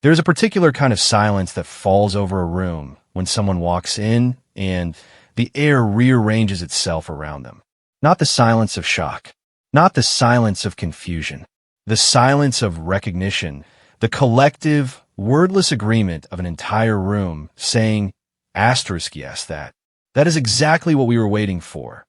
There's a particular kind of silence that falls over a room when someone walks in and the air rearranges itself around them. Not the silence of shock, not the silence of confusion, the silence of recognition, the collective, wordless agreement of an entire room saying, asterisk yes, that is exactly what we were waiting for.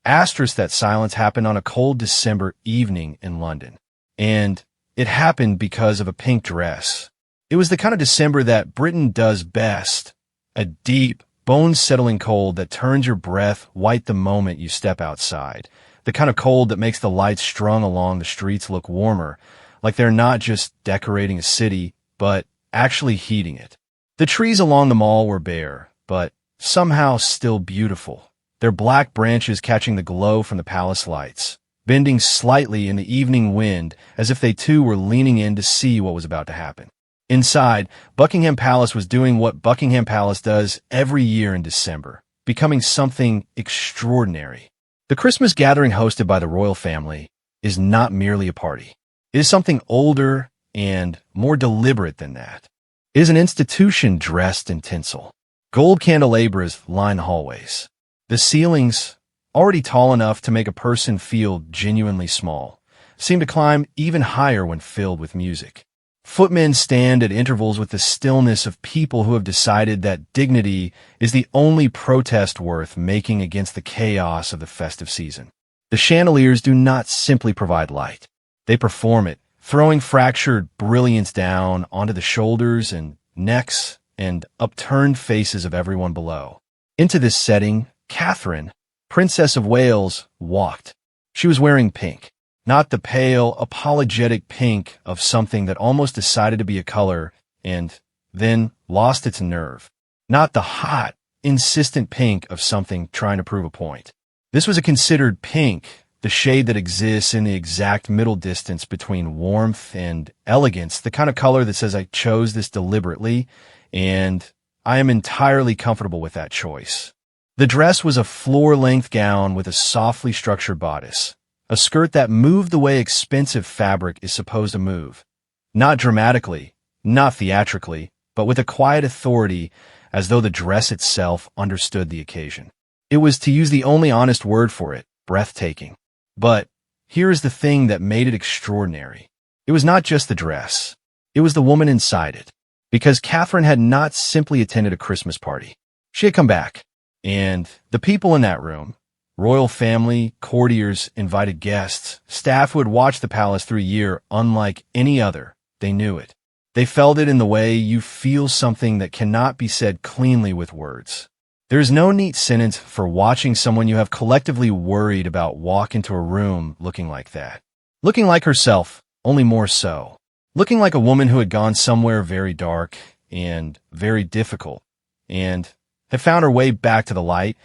Asterisk that silence happened on a cold December evening in London. And it happened because of a pink dress. It was the kind of December that Britain does best, a deep, bone-settling cold that turns your breath white the moment you step outside, the kind of cold that makes the lights strung along the streets look warmer, like they're not just decorating a city, but actually heating it. The trees along the mall were bare, but somehow still beautiful, their black branches catching the glow from the palace lights, bending slightly in the evening wind as if they too were leaning in to see what was about to happen. Inside, Buckingham Palace was doing what Buckingham Palace does every year in December, becoming something extraordinary. The Christmas gathering hosted by the royal family is not merely a party. It is something older and more deliberate than that. It is an institution dressed in tinsel. Gold candelabras line hallways. The ceilings, already tall enough to make a person feel genuinely small, seem to climb even higher when filled with music. Footmen stand at intervals with the stillness of people who have decided that dignity is the only protest worth making against the chaos of the festive season. The chandeliers do not simply provide light. They perform it, throwing fractured brilliance down onto the shoulders and necks and upturned faces of everyone below. Into this setting, Catherine, Princess of Wales, walked. She was wearing pink. Not the pale, apologetic pink of something that almost decided to be a color and then lost its nerve. Not the hot, insistent pink of something trying to prove a point. This was a considered pink, the shade that exists in the exact middle distance between warmth and elegance, the kind of color that says I chose this deliberately, and I am entirely comfortable with that choice. The dress was a floor-length gown with a softly structured bodice. A skirt that moved the way expensive fabric is supposed to move. Not dramatically, not theatrically, but with a quiet authority as though the dress itself understood the occasion. It was, to use the only honest word for it, breathtaking. But here is the thing that made it extraordinary. It was not just the dress. It was the woman inside it. Because Catherine had not simply attended a Christmas party. She had come back. And the people in that room, royal family, courtiers, invited guests, staff who had watched the palace through a year unlike any other. They knew it. They felt it in the way you feel something that cannot be said cleanly with words. There is no neat sentence for watching someone you have collectively worried about walk into a room looking like that. Looking like herself, only more so. Looking like a woman who had gone somewhere very dark and very difficult and had found her way back to the light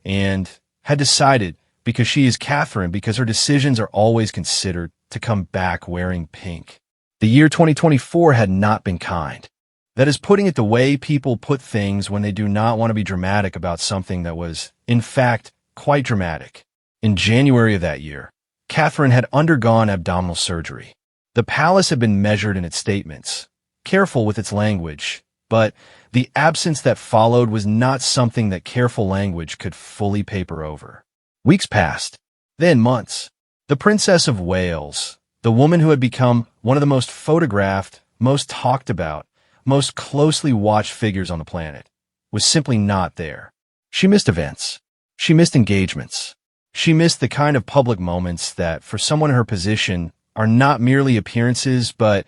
and had decided, because she is Catherine, because her decisions are always considered, to come back wearing pink. The year 2024 had not been kind. That is putting it the way people put things when they do not want to be dramatic about something that was, in fact, quite dramatic. In January of that year, Catherine had undergone abdominal surgery. The palace had been measured in its statements, careful with its language, but the absence that followed was not something that careful language could fully paper over. Weeks passed, then months. The Princess of Wales, the woman who had become one of the most photographed, most talked about, most closely watched figures on the planet, was simply not there. She missed events. She missed engagements. She missed the kind of public moments that, for someone in her position, are not merely appearances, but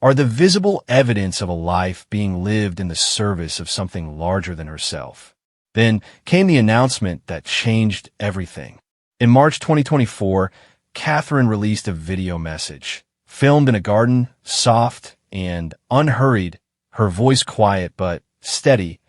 are the visible evidence of a life being lived in the service of something larger than herself. Then came the announcement that changed everything. In March 2024, Catherine released a video message, filmed in a garden, soft and unhurried, her voice quiet but steady,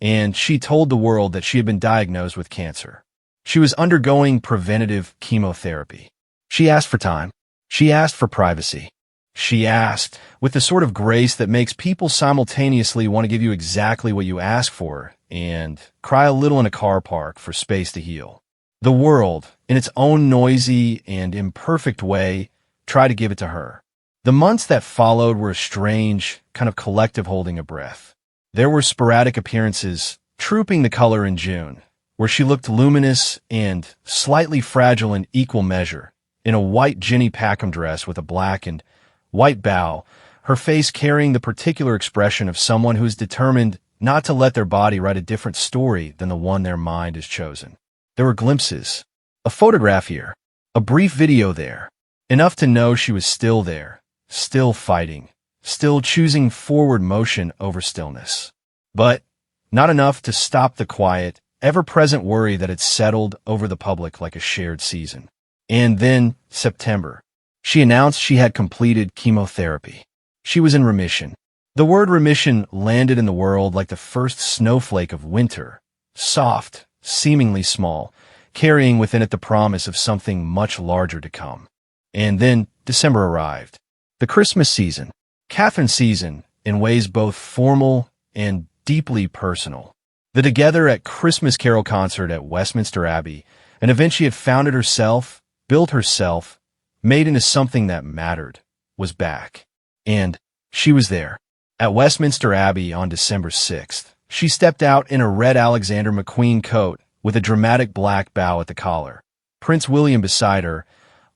and she told the world that she had been diagnosed with cancer. She was undergoing preventative chemotherapy. She asked for time. She asked for privacy. She asked, with the sort of grace that makes people simultaneously want to give you exactly what you ask for and cry a little in a car park for space to heal. The world, in its own noisy and imperfect way, tried to give it to her. The months that followed were a strange, kind of collective holding a breath. There were sporadic appearances, trooping the color in June, where she looked luminous and slightly fragile in equal measure, in a white Jenny Packham dress with a black and white bow, her face carrying the particular expression of someone who is determined not to let their body write a different story than the one their mind has chosen. There were glimpses, a photograph here, a brief video there, enough to know she was still there, still fighting, still choosing forward motion over stillness. But not enough to stop the quiet, ever-present worry that had settled over the public like a shared season. And then, September. She announced she had completed chemotherapy. She was in remission. The word remission landed in the world like the first snowflake of winter, soft, seemingly small, carrying within it the promise of something much larger to come. And then December arrived. The Christmas season. Catherine's season, in ways both formal and deeply personal. The Together at Christmas Carol concert at Westminster Abbey, an event she had founded herself, built herself, made into something that mattered, was back. And she was there. At Westminster Abbey on December 6th, she stepped out in a red Alexander McQueen coat with a dramatic black bow at the collar, Prince William beside her,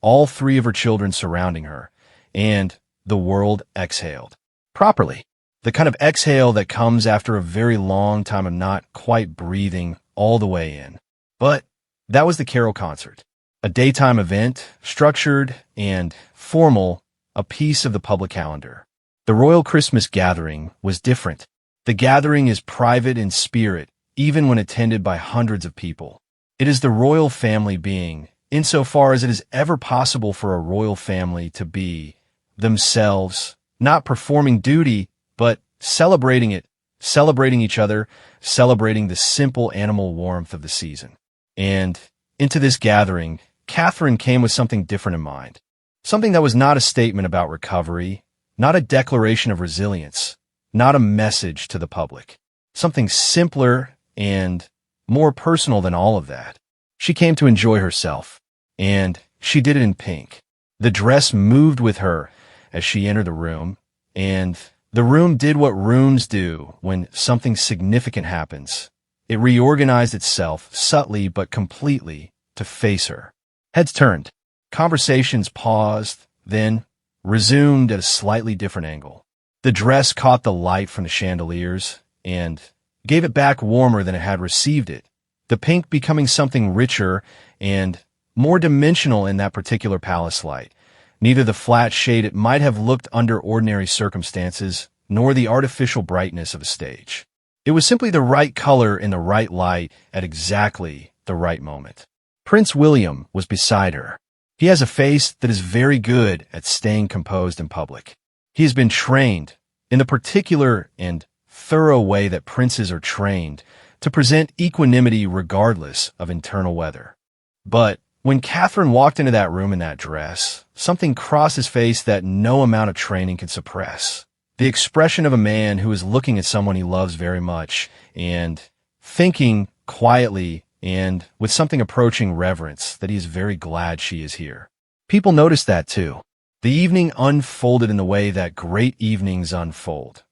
all three of her children surrounding her, and the world exhaled. Properly. The kind of exhale that comes after a very long time of not quite breathing all the way in. But that was the Carol concert. A daytime event, structured and formal, a piece of the public calendar. The Royal Christmas Gathering was different. The gathering is private in spirit, even when attended by hundreds of people. It is the royal family being, insofar as it is ever possible for a royal family to be, themselves, not performing duty, but celebrating it, celebrating each other, celebrating the simple animal warmth of the season. And into this gathering, Catherine came with something different in mind. Something that was not a statement about recovery, not a declaration of resilience, not a message to the public. Something simpler and more personal than all of that. She came to enjoy herself, and she did it in pink. The dress moved with her as she entered the room, and the room did what rooms do when something significant happens. It reorganized itself, subtly but completely, to face her. Heads turned. Conversations paused, then resumed at a slightly different angle. The dress caught the light from the chandeliers and gave it back warmer than it had received it, the pink becoming something richer and more dimensional in that particular palace light. Neither the flat shade it might have looked under ordinary circumstances, nor the artificial brightness of a stage. It was simply the right color in the right light at exactly the right moment. Prince William was beside her. He has a face that is very good at staying composed in public. He has been trained, in the particular and thorough way that princes are trained, to present equanimity regardless of internal weather. But when Catherine walked into that room in that dress, something crossed his face that no amount of training can suppress. The expression of a man who is looking at someone he loves very much and thinking quietly and with something approaching reverence that he is very glad she is here. People noticed that too. The evening unfolded in the way that great evenings unfold.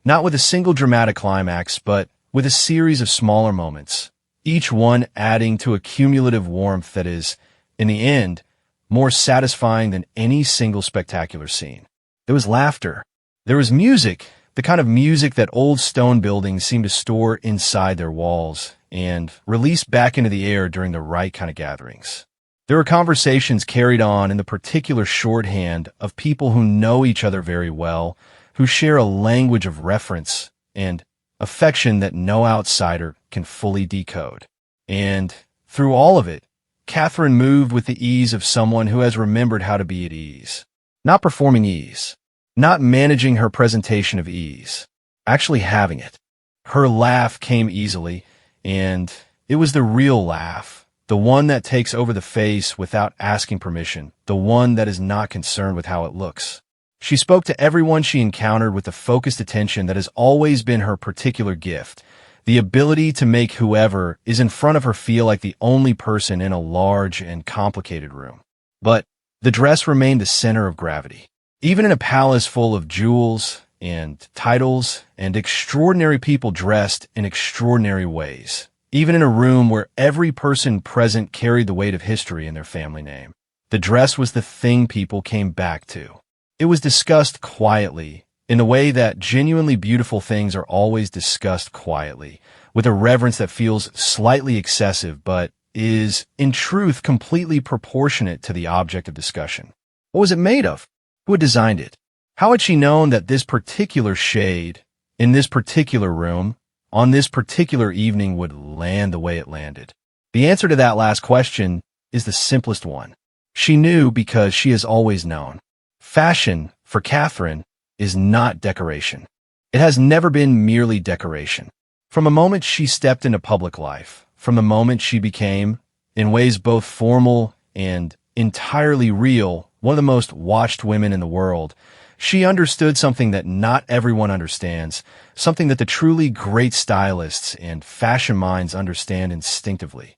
Not with a single dramatic climax, but with a series of smaller moments, each one adding to a cumulative warmth that is, in the end, more satisfying than any single spectacular scene. There was laughter. There was music, the kind of music that old stone buildings seem to store inside their walls and release back into the air during the right kind of gatherings. There were conversations carried on in the particular shorthand of people who know each other very well, who share a language of reference and affection that no outsider can fully decode. And through all of it, Catherine moved with the ease of someone who has remembered how to be at ease. Not performing ease. Not managing her presentation of ease. Actually having it. Her laugh came easily, and it was the real laugh. The one that takes over the face without asking permission. The one that is not concerned with how it looks. She spoke to everyone she encountered with the focused attention that has always been her particular gift. The ability to make whoever is in front of her feel like the only person in a large and complicated room. But the dress remained the center of gravity. Even in a palace full of jewels and titles and extraordinary people dressed in extraordinary ways, even in a room where every person present carried the weight of history in their family name. The dress was the thing people came back to. It was discussed quietly, in the way that genuinely beautiful things are always discussed quietly, with a reverence that feels slightly excessive but is, in truth, completely proportionate to the object of discussion. What was it made of? Who had designed it? How had she known that this particular shade, in this particular room, on this particular evening would land the way it landed? The answer to that last question is the simplest one. She knew because she has always known. Fashion, for Catherine, is not decoration. It has never been merely decoration. From the moment she stepped into public life, from the moment she became, in ways both formal and entirely real, one of the most watched women in the world, she understood something that not everyone understands, something that the truly great stylists and fashion minds understand instinctively.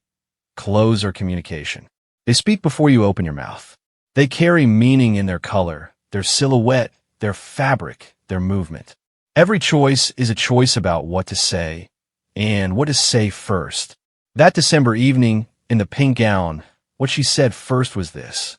Clothes are communication. They speak before you open your mouth. They carry meaning in their color, their silhouette, their fabric, their movement. Every choice is a choice about what to say, and what to say first. That December evening, in the pink gown, what she said first was this: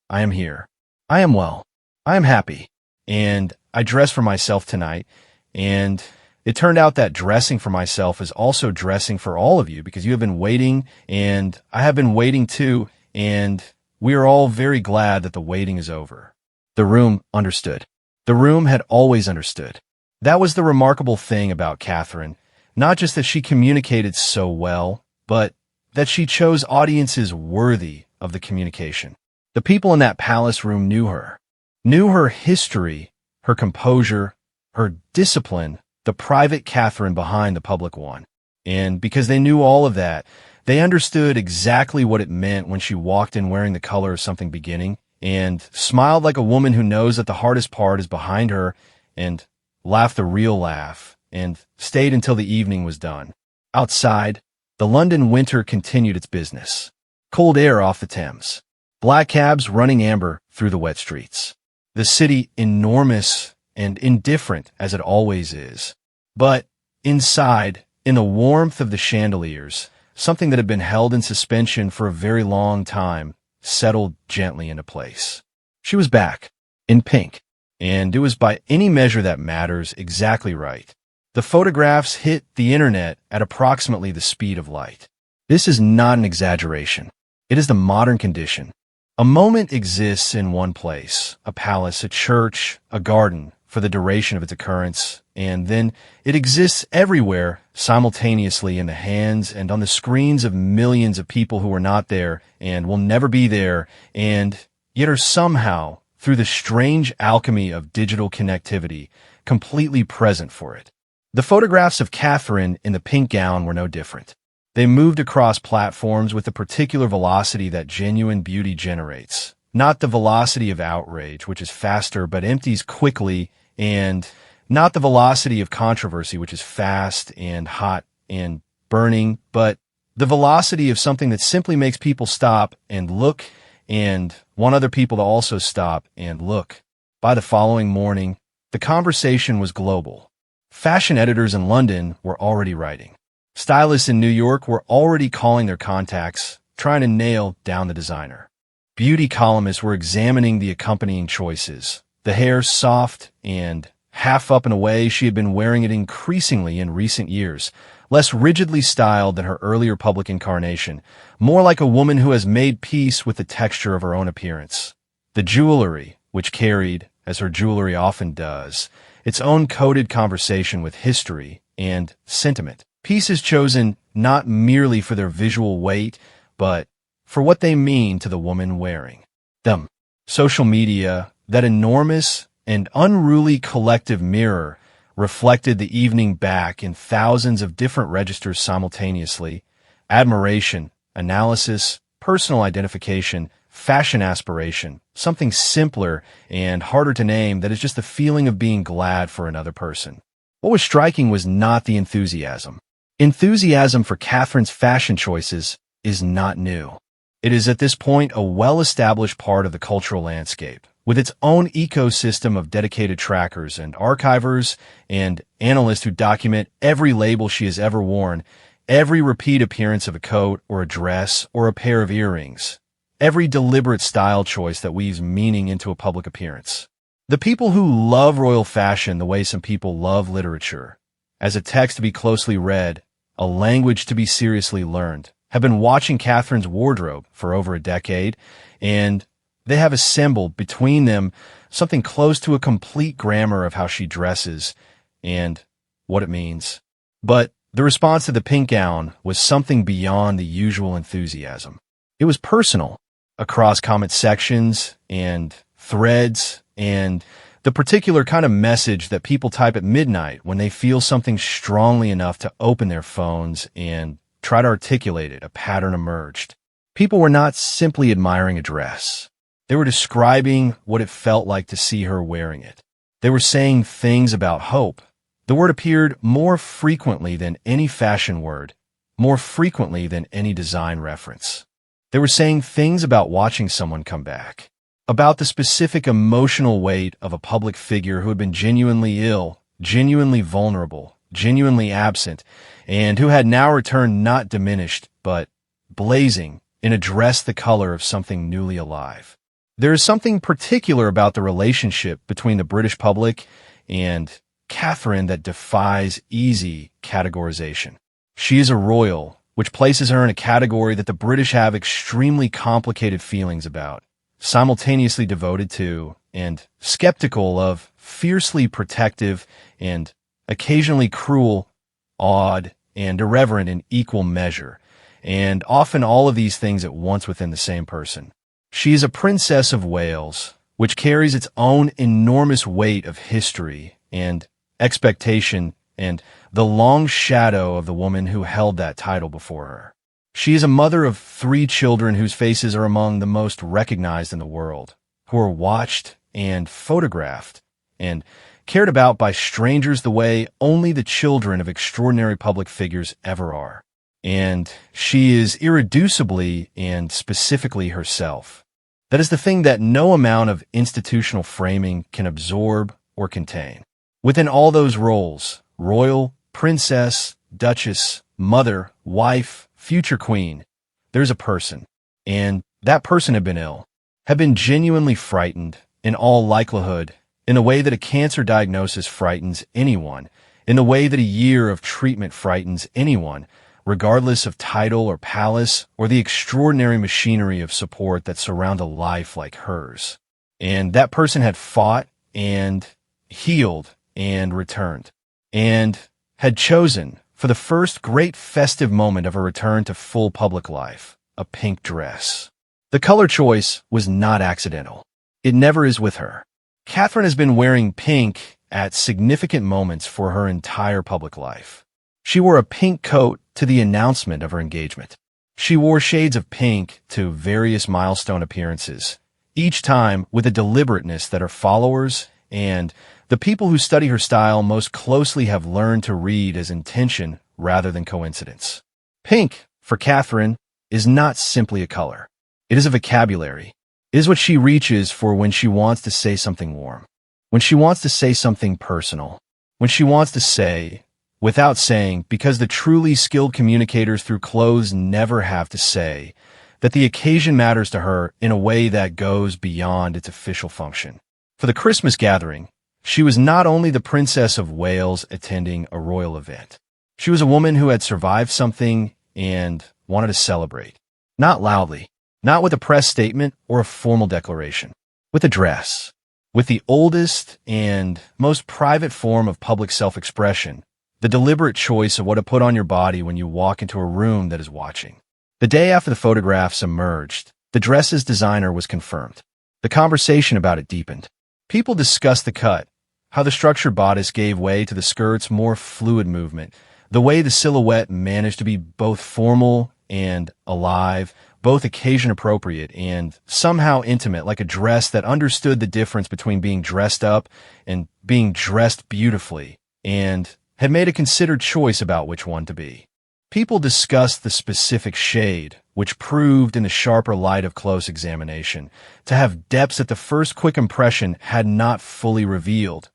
I am here. I am well. I am happy. And I dress for myself tonight. And it turned out that dressing for myself is also dressing for all of you, because you have been waiting, and I have been waiting too, and we are all very glad that the waiting is over. The room understood. The room had always understood. That was the remarkable thing about Catherine, not just that she communicated so well, but that she chose audiences worthy of the communication. The people in that palace room knew her history, her composure, her discipline, the private Catherine behind the public one. And because they knew all of that, they understood exactly what it meant when she walked in wearing the color of something beginning, and smiled like a woman who knows that the hardest part is behind her, and laughed the real laugh, and stayed until the evening was done. Outside, the London winter continued its business. Cold air off the Thames. Black cabs running amber through the wet streets. The city enormous and indifferent as it always is. But inside, in the warmth of the chandeliers, something that had been held in suspension for a very long time settled gently into place. She was back, in pink, and it was by any measure that matters exactly right. The photographs hit the internet at approximately the speed of light. This is not an exaggeration. It is the modern condition. A moment exists in one place, a palace, a church, a garden, for the duration of its occurrence, and then it exists everywhere simultaneously in the hands and on the screens of millions of people who are not there and will never be there, and yet are somehow, through the strange alchemy of digital connectivity, completely present for it. The photographs of Catherine in the pink gown were no different. They moved across platforms with the particular velocity that genuine beauty generates, not the velocity of outrage, which is faster but empties quickly, and not the velocity of controversy, which is fast and hot and burning, but the velocity of something that simply makes people stop and look and want other people to also stop and look. By the following morning, the conversation was global. Fashion editors in London were already writing. Stylists in New York were already calling their contacts, trying to nail down the designer. Beauty columnists were examining the accompanying choices. The hair soft and half up in a way she had been wearing it increasingly in recent years, less rigidly styled than her earlier public incarnation, more like a woman who has made peace with the texture of her own appearance. The jewelry, which carried, as her jewelry often does, its own coded conversation with history and sentiment. Pieces chosen not merely for their visual weight, but for what they mean to the woman wearing them. Social media, that enormous and unruly collective mirror, reflected the evening back in thousands of different registers simultaneously: admiration, analysis, personal identification, fashion aspiration, something simpler and harder to name that is just the feeling of being glad for another person. What was striking was not the enthusiasm. Enthusiasm for Catherine's fashion choices is not new. It is at this point a well-established part of the cultural landscape, with its own ecosystem of dedicated trackers and archivers and analysts who document every label she has ever worn, every repeat appearance of a coat or a dress or a pair of earrings, every deliberate style choice that weaves meaning into a public appearance. The people who love royal fashion the way some people love literature, as a text to be closely read, a language to be seriously learned, have been watching Catherine's wardrobe for over a decade, and they have assembled between them something close to a complete grammar of how she dresses and what it means. But the response to the pink gown was something beyond the usual enthusiasm. It was personal, across comment sections and threads, and the particular kind of message that people type at midnight when they feel something strongly enough to open their phones and try to articulate it. A pattern emerged. People were not simply admiring a dress. They were describing what it felt like to see her wearing it. They were saying things about hope. The word appeared more frequently than any fashion word, more frequently than any design reference. They were saying things about watching someone come back, about the specific emotional weight of a public figure who had been genuinely ill, genuinely vulnerable, genuinely absent, and who had now returned not diminished, but blazing in a dress the color of something newly alive. There is something particular about the relationship between the British public and Catherine that defies easy categorization. She is a royal, which places her in a category that the British have extremely complicated feelings about, simultaneously devoted to and skeptical of, fiercely protective and occasionally cruel, odd, and irreverent in equal measure, and often all of these things at once within the same person. She is a princess of Wales, which carries its own enormous weight of history and expectation and the long shadow of the woman who held that title before her. She is a mother of 3 children whose faces are among the most recognized in the world, who are watched and photographed and cared about by strangers the way only the children of extraordinary public figures ever are. And she is irreducibly and specifically herself. That is the thing that no amount of institutional framing can absorb or contain. Within all those roles, royal, princess, duchess, mother, wife, future queen, there's a person. And that person had been ill, had been genuinely frightened, in all likelihood, in the way that a cancer diagnosis frightens anyone, in the way that a year of treatment frightens anyone, regardless of title or palace or the extraordinary machinery of support that surround a life like hers. And that person had fought and healed and returned, and had chosen, for the first great festive moment of her return to full public life, a pink dress. The color choice was not accidental. It never is with her. Catherine has been wearing pink at significant moments for her entire public life. She wore a pink coat to the announcement of her engagement. She wore shades of pink to various milestone appearances, each time with a deliberateness that her followers and the people who study her style most closely have learned to read as intention rather than coincidence. Pink, for Catherine, is not simply a color. It is a vocabulary. It is what she reaches for when she wants to say something warm, when she wants to say something personal, when she wants to say, without saying, because the truly skilled communicators through clothes never have to say, that the occasion matters to her in a way that goes beyond its official function. For the Christmas gathering, she was not only the Princess of Wales attending a royal event. She was a woman who had survived something and wanted to celebrate. Not loudly, not with a press statement or a formal declaration, with a dress, with the oldest and most private form of public self-expression, the deliberate choice of what to put on your body when you walk into a room that is watching. The day after the photographs emerged, the dress's designer was confirmed. The conversation about it deepened. People discussed the cut, how the structured bodice gave way to the skirt's more fluid movement, the way the silhouette managed to be both formal and alive, both occasion-appropriate and somehow intimate, like a dress that understood the difference between being dressed up and being dressed beautifully, and had made a considered choice about which one to be. People discussed the specific shade, which proved in the sharper light of close examination to have depths that the first quick impression had not fully revealed.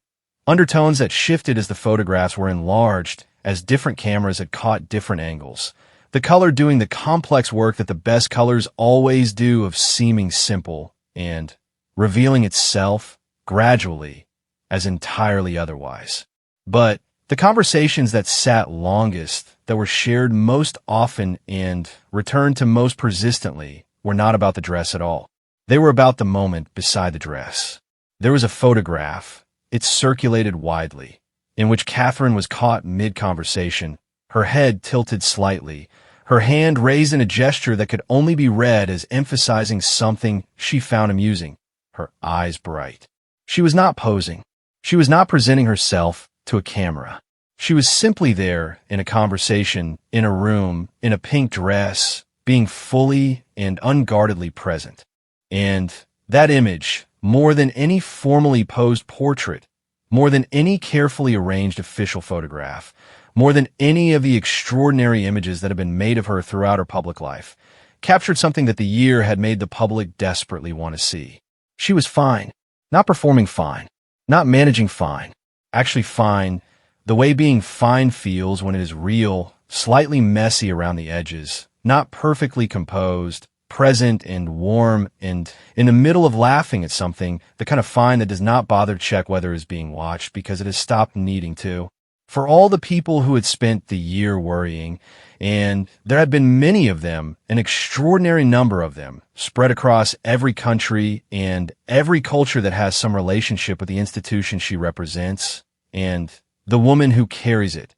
Undertones that shifted as the photographs were enlarged, as different cameras had caught different angles. The color doing the complex work that the best colors always do of seeming simple and revealing itself gradually as entirely otherwise. But the conversations that sat longest, that were shared most often and returned to most persistently, were not about the dress at all. They were about the moment beside the dress. There was a photograph, it circulated widely, in which Catherine was caught mid-conversation, her head tilted slightly, her hand raised in a gesture that could only be read as emphasizing something she found amusing, her eyes bright. She was not posing. She was not presenting herself to a camera. She was simply there in a conversation, in a room, in a pink dress, being fully and unguardedly present. And that image, more than any formally posed portrait, more than any carefully arranged official photograph, more than any of the extraordinary images that have been made of her throughout her public life, captured something that the year had made the public desperately want to see. She was fine, not performing fine, not managing fine, actually fine, the way being fine feels when it is real, slightly messy around the edges, not perfectly composed, present and warm, and in the middle of laughing at something, the kind of fine that does not bother to check whether it is being watched because it has stopped needing to. For all the people who had spent the year worrying, and there had been many of them, an extraordinary number of them, spread across every country and every culture that has some relationship with the institution she represents, and the woman who carries it,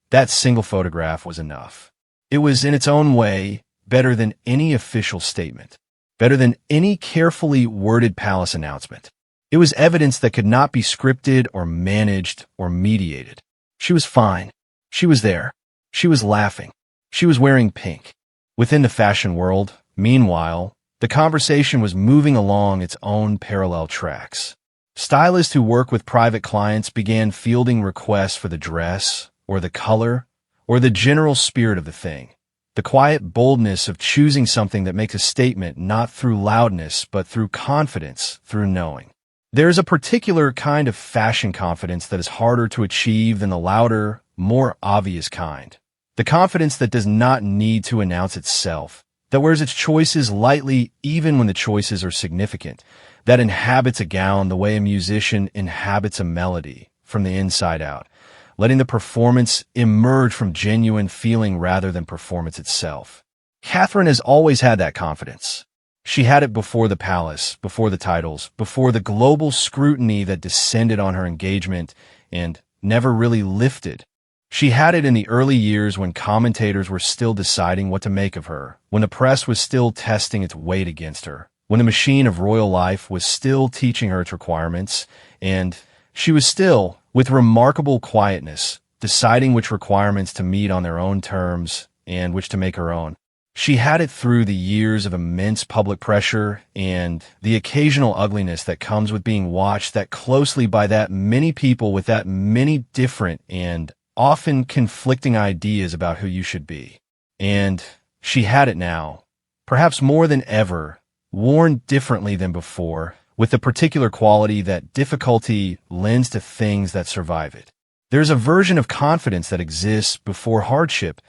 that single photograph was enough. It was, in its own way, better than any official statement, better than any carefully worded palace announcement. It was evidence that could not be scripted or managed or mediated. She was fine. She was there. She was laughing. She was wearing pink. Within the fashion world, meanwhile, the conversation was moving along its own parallel tracks. Stylists who work with private clients began fielding requests for the dress, or the color, or the general spirit of the thing. The quiet boldness of choosing something that makes a statement not through loudness, but through confidence, through knowing. There is a particular kind of fashion confidence that is harder to achieve than the louder, more obvious kind. The confidence that does not need to announce itself, that wears its choices lightly even when the choices are significant, that inhabits a gown the way a musician inhabits a melody, from the inside out, letting the performance emerge from genuine feeling rather than performance itself. Catherine has always had that confidence. She had it before the palace, before the titles, before the global scrutiny that descended on her engagement and never really lifted. She had it in the early years when commentators were still deciding what to make of her, when the press was still testing its weight against her, when the machine of royal life was still teaching her its requirements, and she was still, with remarkable quietness, deciding which requirements to meet on their own terms and which to make her own. She had it through the years of immense public pressure and the occasional ugliness that comes with being watched that closely by that many people with that many different and often conflicting ideas about who you should be. And she had it now, perhaps more than ever, worn differently than before, with the particular quality that difficulty lends to things that survive it. There's a version of confidence that exists before hardship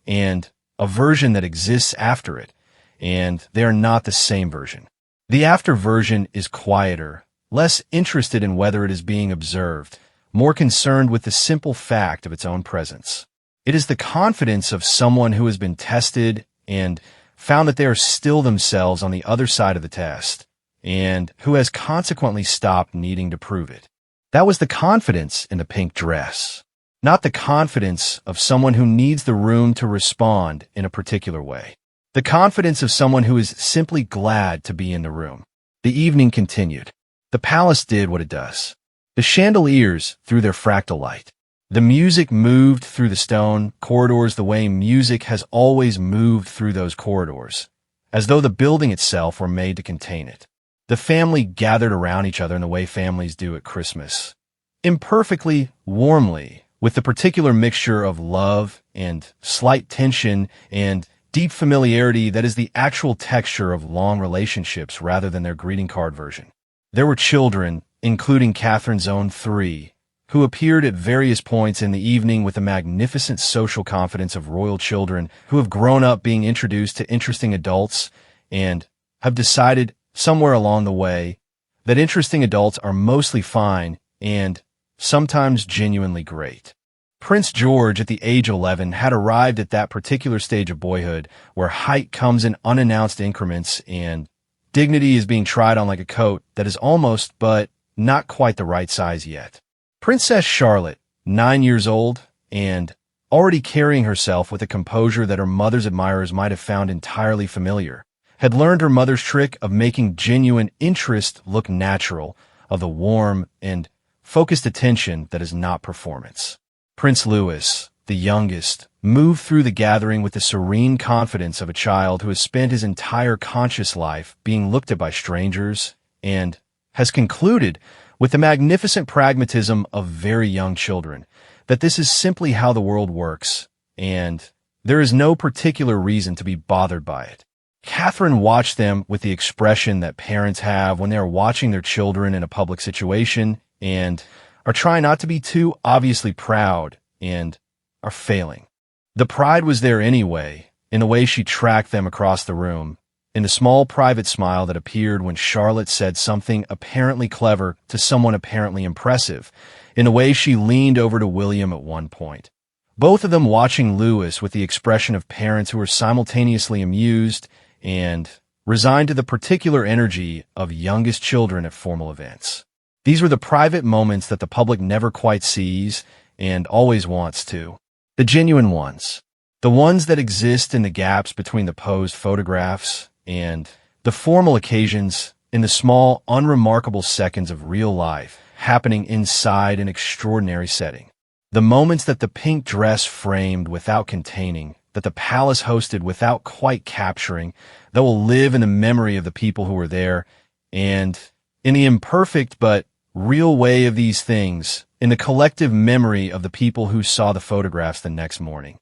and a version that exists after it, and they are not the same version. The after version is quieter, less interested in whether it is being observed, more concerned with the simple fact of its own presence. It is the confidence of someone who has been tested and found that they are still themselves on the other side of the test, and who has consequently stopped needing to prove it. That was the confidence in the pink dress, not the confidence of someone who needs the room to respond in a particular way. The confidence of someone who is simply glad to be in the room. The evening continued. The palace did what it does. The chandeliers threw their fractal light. The music moved through the stone corridors the way music has always moved through those corridors, as though the building itself were made to contain it. The family gathered around each other in the way families do at Christmas. Imperfectly, warmly, with the particular mixture of love and slight tension and deep familiarity that is the actual texture of long relationships rather than their greeting card version. There were children, including Catherine's own three, who appeared at various points in the evening with the magnificent social confidence of royal children who have grown up being introduced to interesting adults and have decided somewhere along the way that interesting adults are mostly fine and sometimes genuinely great. Prince George, at the age of 11, had arrived at that particular stage of boyhood where height comes in unannounced increments and dignity is being tried on like a coat that is almost, but not quite the right size yet. Princess Charlotte, 9 years old, and already carrying herself with a composure that her mother's admirers might have found entirely familiar, had learned her mother's trick of making genuine interest look natural, of the warm and focused attention that is not performance. Prince Louis, the youngest, moved through the gathering with the serene confidence of a child who has spent his entire conscious life being looked at by strangers and has concluded with the magnificent pragmatism of very young children that this is simply how the world works, and there is no particular reason to be bothered by it. Catherine watched them with the expression that parents have when they are watching their children in a public situation and are trying not to be too obviously proud and are failing. The pride was there anyway, in the way she tracked them across the room, in the small private smile that appeared when Charlotte said something apparently clever to someone apparently impressive, in the way she leaned over to William at one point. Both of them watching Louis with the expression of parents who are simultaneously amused and resigned to the particular energy of youngest children at formal events. These were the private moments that the public never quite sees and always wants to. The genuine ones. The ones that exist in the gaps between the posed photographs and the formal occasions in the small, unremarkable seconds of real life happening inside an extraordinary setting. The moments that the pink dress framed without containing, that the palace hosted without quite capturing, that will live in the memory of the people who were there, and in the imperfect but real way of these things, in the collective memory of the people who saw the photographs the next morning,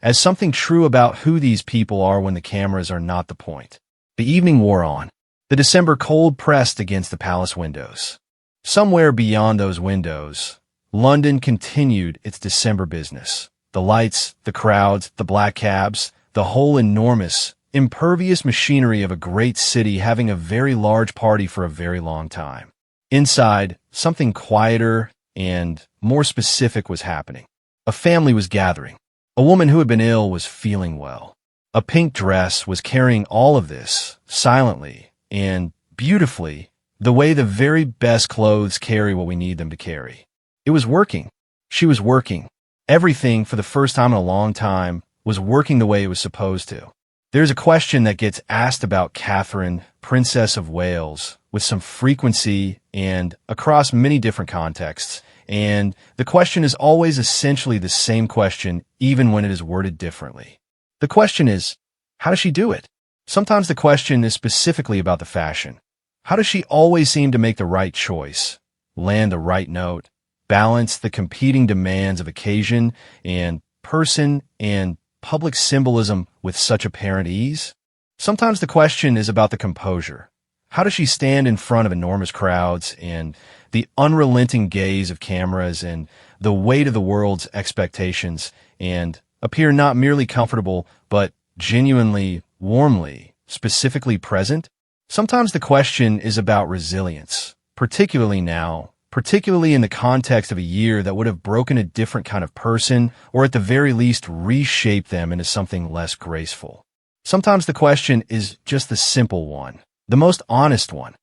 as something true about who these people are when the cameras are not the point. The evening wore on. The December cold pressed against the palace windows. Somewhere beyond those windows, London continued its December business. The lights, the crowds, the black cabs, the whole enormous, impervious machinery of a great city having a very large party for a very long time. Inside, something quieter and more specific was happening. A family was gathering. A woman who had been ill was feeling well. A pink dress was carrying all of this, silently and beautifully, the way the very best clothes carry what we need them to carry. It was working. She was working. Everything, for the first time in a long time, was working the way it was supposed to. There's a question that gets asked about Catherine, Princess of Wales, with some frequency and across many different contexts, and the question is always essentially the same question, even when it is worded differently. The question is, how does she do it? Sometimes the question is specifically about the fashion. How does she always seem to make the right choice, land the right note, balance the competing demands of occasion and person and public symbolism with such apparent ease? Sometimes the question is about the composure. How does she stand in front of enormous crowds and the unrelenting gaze of cameras and the weight of the world's expectations and appear not merely comfortable, but genuinely, warmly, specifically present? Sometimes the question is about resilience, particularly now, particularly in the context of a year that would have broken a different kind of person, or at the very least reshaped them into something less graceful. Sometimes the question is just the simple one, the most honest one.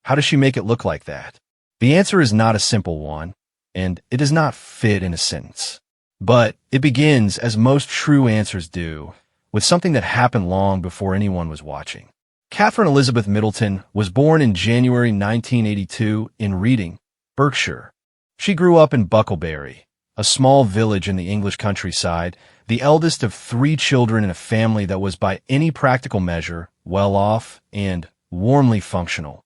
How does she make it look like that? The answer is not a simple one, and it does not fit in a sentence. But it begins, as most true answers do, with something that happened long before anyone was watching. Catherine Elizabeth Middleton was born in January 1982 in Reading, Berkshire. She grew up in Bucklebury, a small village in the English countryside, the eldest of 3 children in a family that was by any practical measure well off and warmly functional.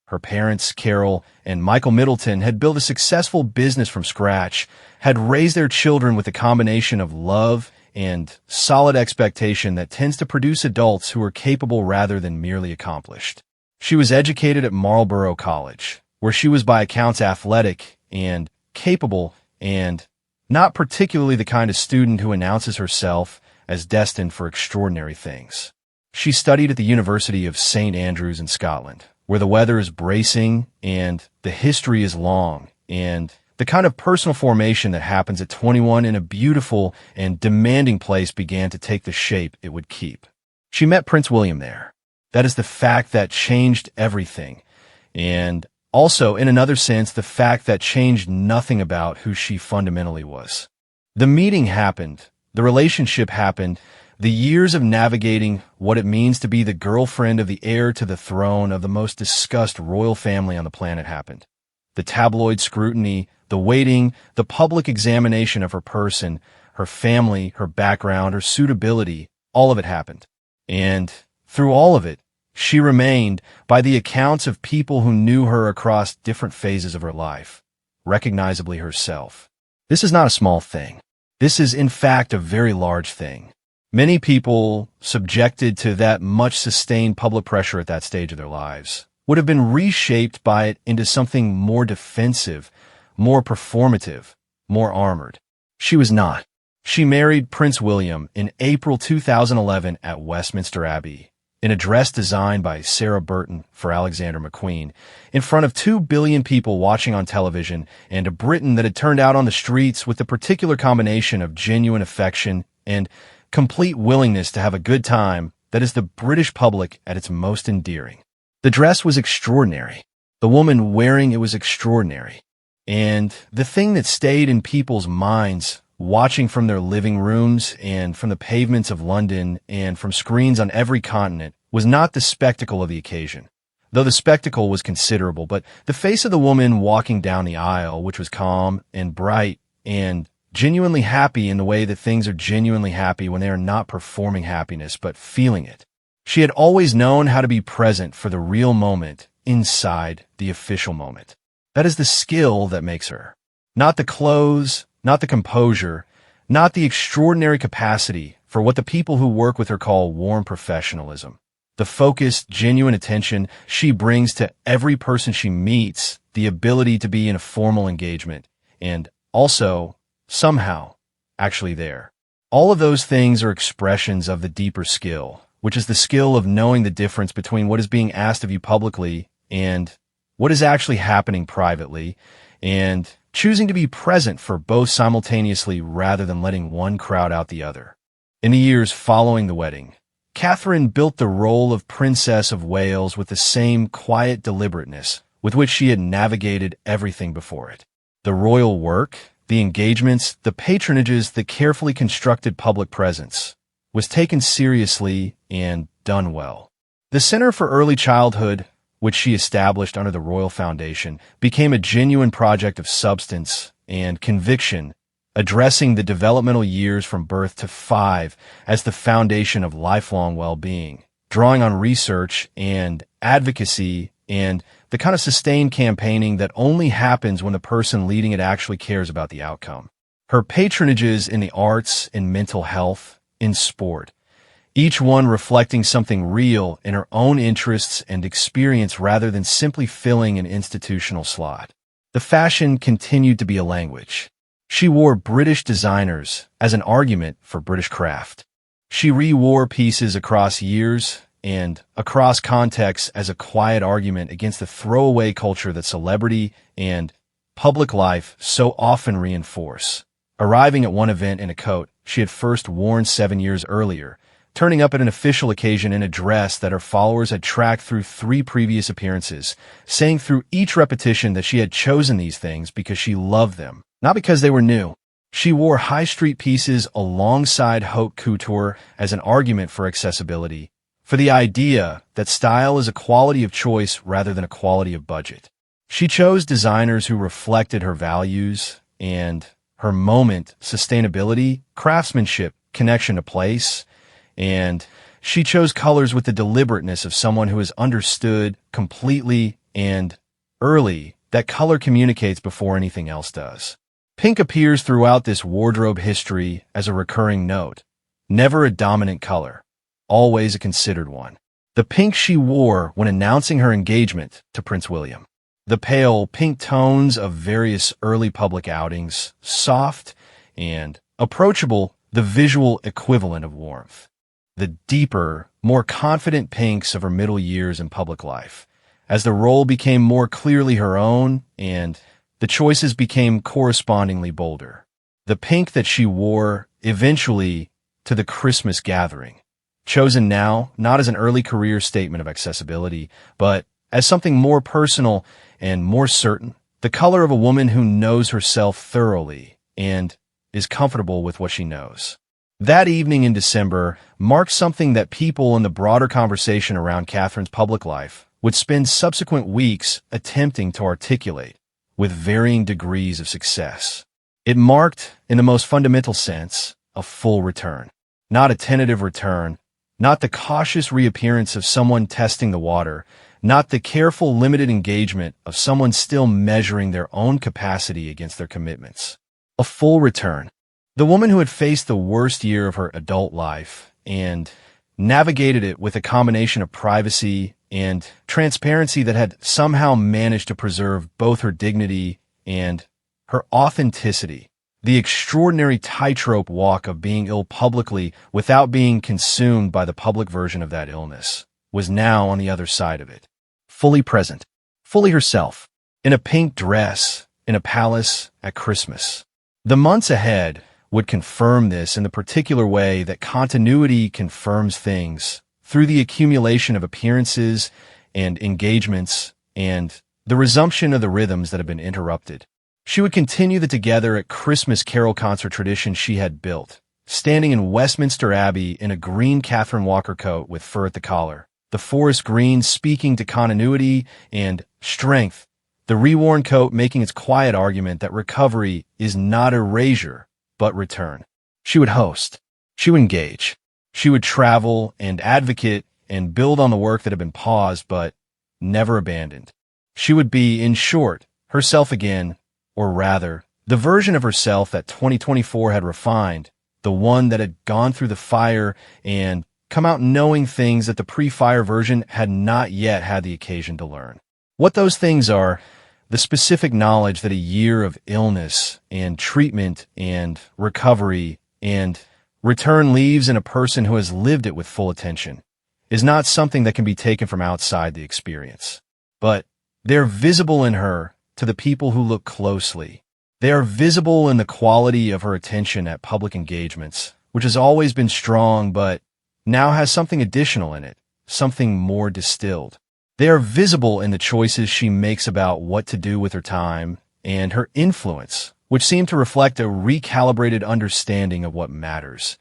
Her parents, Carol and Michael Middleton, had built a successful business from scratch, had raised their children with a combination of love and solid expectation that tends to produce adults who are capable rather than merely accomplished. She was educated at Marlborough College, where she was by accounts athletic and capable and not particularly the kind of student who announces herself as destined for extraordinary things. She studied at the University of St. Andrews in Scotland, where the weather is bracing and the history is long, and the kind of personal formation that happens at 21 in a beautiful and demanding place began to take the shape it would keep. She met Prince William there. That is the fact that changed everything, and also, in another sense, the fact that changed nothing about who she fundamentally was. The meeting happened, the relationship happened, the years of navigating what it means to be the girlfriend of the heir to the throne of the most discussed royal family on the planet happened. The tabloid scrutiny, the waiting, the public examination of her person, her family, her background, her suitability, all of it happened. And through all of it, she remained, by the accounts of people who knew her across different phases of her life, recognizably herself. This is not a small thing. This is, in fact, a very large thing. Many people, subjected to that much sustained public pressure at that stage of their lives, would have been reshaped by it into something more defensive, more performative, more armored. She was not. She married Prince William in April 2011 at Westminster Abbey, in a dress designed by Sarah Burton for Alexander McQueen, in front of 2 billion people watching on television and a Britain that had turned out on the streets with the particular combination of genuine affection and complete willingness to have a good time that is the British public at its most endearing. The dress was extraordinary. The woman wearing it was extraordinary. And the thing that stayed in people's minds, watching from their living rooms and from the pavements of London and from screens on every continent, was not the spectacle of the occasion, though the spectacle was considerable, but the face of the woman walking down the aisle, which was calm and bright and genuinely happy in the way that things are genuinely happy when they are not performing happiness but feeling it. She had always known how to be present for the real moment inside the official moment. That is the skill that makes her. Not the clothes, not the composure, not the extraordinary capacity for what the people who work with her call warm professionalism. The focused, genuine attention she brings to every person she meets, the ability to be in a formal engagement, and also, somehow, actually there. All of those things are expressions of the deeper skill, which is the skill of knowing the difference between what is being asked of you publicly and what is actually happening privately, and choosing to be present for both simultaneously rather than letting one crowd out the other. In the years following the wedding, Catherine built the role of Princess of Wales with the same quiet deliberateness with which she had navigated everything before it. The royal work, the engagements, the patronages, the carefully constructed public presence was taken seriously and done well. The Center for Early Childhood, which she established under the Royal Foundation, became a genuine project of substance and conviction, addressing the developmental years from birth to 5 as the foundation of lifelong well-being, drawing on research and advocacy and the kind of sustained campaigning that only happens when the person leading it actually cares about the outcome. Her patronages in the arts, in mental health, in sport, each one reflecting something real in her own interests and experience rather than simply filling an institutional slot. The fashion continued to be a language. She wore British designers as an argument for British craft. She re-wore pieces across years and across contexts as a quiet argument against the throwaway culture that celebrity and public life so often reinforce. Arriving at one event in a coat she had first worn 7 years earlier, turning up at an official occasion in a dress that her followers had tracked through 3 previous appearances, saying through each repetition that she had chosen these things because she loved them, not because they were new. She wore high street pieces alongside haute couture as an argument for accessibility, for the idea that style is a quality of choice rather than a quality of budget. She chose designers who reflected her values and her moment, sustainability, craftsmanship, connection to place, and she chose colors with the deliberateness of someone who has understood completely and early that color communicates before anything else does. Pink appears throughout this wardrobe history as a recurring note, never a dominant color, always a considered one. The pink she wore when announcing her engagement to Prince William. The pale pink tones of various early public outings, soft and approachable, the visual equivalent of warmth. The deeper, more confident pinks of her middle years in public life, as the role became more clearly her own and the choices became correspondingly bolder. The pink that she wore eventually to the Christmas gathering, chosen now not as an early career statement of accessibility, but as something more personal and more certain, the color of a woman who knows herself thoroughly and is comfortable with what she knows. That evening in December marked something that people in the broader conversation around Catherine's public life would spend subsequent weeks attempting to articulate, with varying degrees of success. It marked, in the most fundamental sense, a full return. Not a tentative return, not the cautious reappearance of someone testing the water, not the careful, limited engagement of someone still measuring their own capacity against their commitments. A full return. The woman who had faced the worst year of her adult life and navigated it with a combination of privacy and transparency that had somehow managed to preserve both her dignity and her authenticity. The extraordinary tightrope walk of being ill publicly without being consumed by the public version of that illness was now on the other side of it. Fully present, fully herself, in a pink dress, in a palace at Christmas. The months ahead would confirm this in the particular way that continuity confirms things through the accumulation of appearances and engagements and the resumption of the rhythms that have been interrupted. She would continue the Together at Christmas carol concert tradition she had built, standing in Westminster Abbey in a green Catherine Walker coat with fur at the collar, the forest green speaking to continuity and strength, the reworn coat making its quiet argument that recovery is not erasure, but return. She would host. She would engage. She would travel and advocate and build on the work that had been paused but never abandoned. She would be, in short, herself again, or rather, the version of herself that 2024 had refined, the one that had gone through the fire and come out knowing things that the pre-fire version had not yet had the occasion to learn. What those things are, the specific knowledge that a year of illness and treatment and recovery and return leaves in a person who has lived it with full attention, is not something that can be taken from outside the experience. But they're visible in her to the people who look closely. They are visible in the quality of her attention at public engagements, which has always been strong but now has something additional in it, something more distilled. They are visible in the choices she makes about what to do with her time and her influence, which seem to reflect a recalibrated understanding of what matters.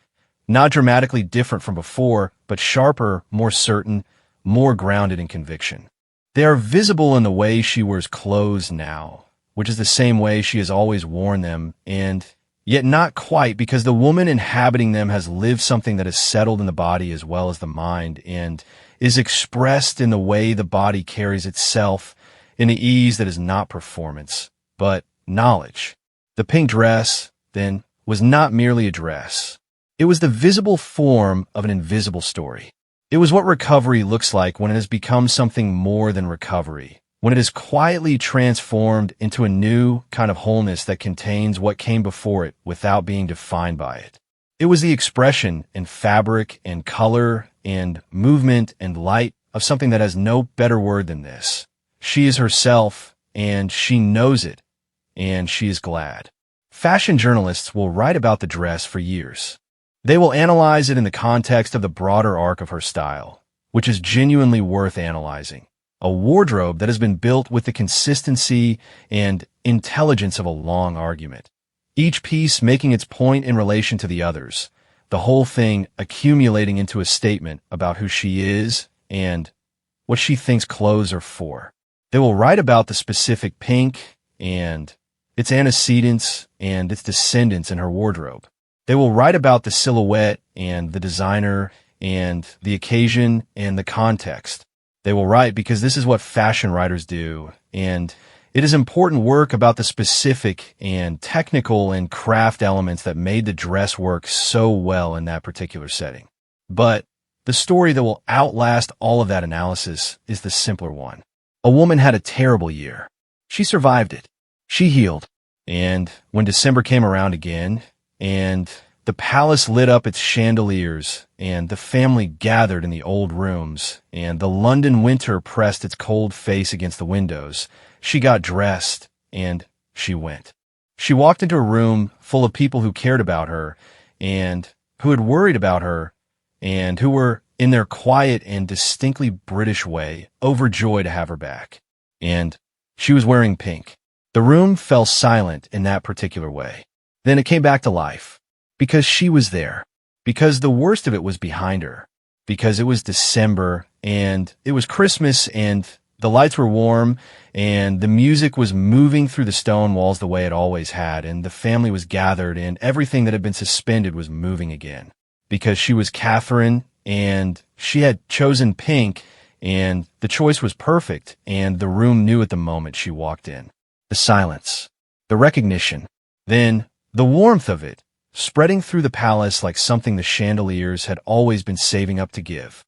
Not dramatically different from before, but sharper, more certain, more grounded in conviction. They are visible in the way she wears clothes now, which is the same way she has always worn them, and yet not quite, because the woman inhabiting them has lived something that is settled in the body as well as the mind, and is expressed in the way the body carries itself, in the ease that is not performance, but knowledge. The pink dress, then, was not merely a dress. It was the visible form of an invisible story. It was what recovery looks like when it has become something more than recovery, when it is quietly transformed into a new kind of wholeness that contains what came before it without being defined by it. It was the expression and fabric and color and movement and light of something that has no better word than this. She is herself, and she knows it, and she is glad. Fashion journalists will write about the dress for years. They will analyze it in the context of the broader arc of her style, which is genuinely worth analyzing. A wardrobe that has been built with the consistency and intelligence of a long argument. Each piece making its point in relation to the others, the whole thing accumulating into a statement about who she is and what she thinks clothes are for. They will write about the specific pink and its antecedents and its descendants in her wardrobe. They will write about the silhouette and the designer and the occasion and the context. They will write because this is what fashion writers do, and it is important work about the specific and technical and craft elements that made the dress work so well in that particular setting. But the story that will outlast all of that analysis is the simpler one. A woman had a terrible year. She survived it. She healed. And when December came around again, and the palace lit up its chandeliers, and the family gathered in the old rooms, and the London winter pressed its cold face against the windows, she got dressed, and she went. She walked into a room full of people who cared about her, and who had worried about her, and who were, in their quiet and distinctly British way, overjoyed to have her back. And she was wearing pink. The room fell silent in that particular way. Then it came back to life. Because she was there. Because the worst of it was behind her. Because it was December, and it was Christmas, and the lights were warm, and the music was moving through the stone walls the way it always had, and the family was gathered, and everything that had been suspended was moving again. Because she was Catherine, and she had chosen pink, and the choice was perfect, and the room knew at the moment she walked in. The silence, the recognition, then the warmth of it, spreading through the palace like something the chandeliers had always been saving up to give.